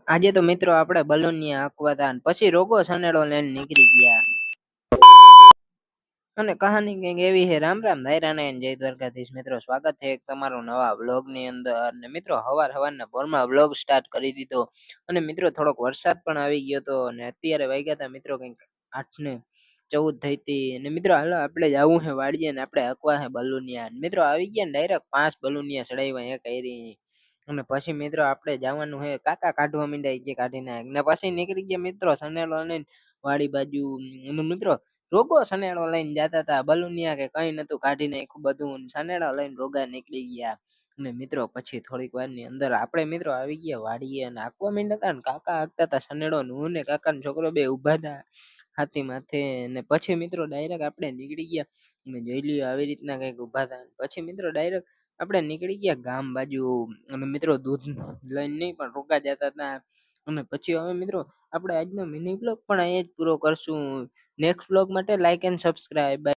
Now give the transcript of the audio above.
આજે તો મિત્રો આપણે બલૂનિયા આંકવા હતા અને પછી રોગો સનેડો લઈને નીકળી ગયા. અને કહાની કંઈક એવી છે. રામ રામ દાયરાને જય દ્વારકાધીશ. મિત્રો સ્વાગત છે એક તમારો નવા વ્લોગ ની અંદર. અને મિત્રો હવારના પોરમાં વ્લોગ સ્ટાર્ટ કરી દીધો. અને મિત્રો થોડોક વરસાદ પણ આવી ગયો હતો અને અત્યારે વાગ્યા હતા મિત્રો કંઈક 8:14 થઈ હતી. અને મિત્રો હાલો આપણે જવું છે વાડીએ ને આપણે હકવા છે બલૂનિયા. મિત્રો આવી ગયા ને ડાયરેક્ટ 5 બલૂનિયા ચડાવ્યા એક એરી. અને પછી મિત્રો આપણે જવાનું છે કાકા કાઢવા માંડ્યા કે કાઢી નાખ ને પછી નીકળી ગયા મિત્રો સનેડો લઈને વાડી બાજુ. અને મિત્રો રોગો સનેડો લઈને જતા હતા. બલૂનિયા કે કઈ નતું કાઢી નાખ્યું બધું. સનેડો લઈને રોગા નીકળી ગયા. અને મિત્રો પછી થોડીક વાર ની અંદર આપણે મિત્રો આવી ગયા વાડીએ અને આંકવા માંડ્યા હતા ને કાકા આંકતા હતા સનેડો ને હું ને કાકાનો છોકરો બે ઉભા હતા હાથી માથે. અને પછી મિત્રો ડાયરેક્ટ આપણે નીકળી ગયા અને જોઈ લ્યો આવી રીતના કઈક ઉભા હતા. પછી મિત્રો ડાયરેક્ટ આપણે નીકળી ગયા ગામ બાજુ. અને મિત્રો દૂધ લઈને નહીં પણ રોકા જતા હતા. અને પછી હવે મિત્રો આપણે આજનો મિની બ્લોગ પણ અહીંયા જ પૂરો કરશું. નેક્સ્ટ બ્લોગ માટે લાઈક એન્ડ સબસ્ક્રાઇબ.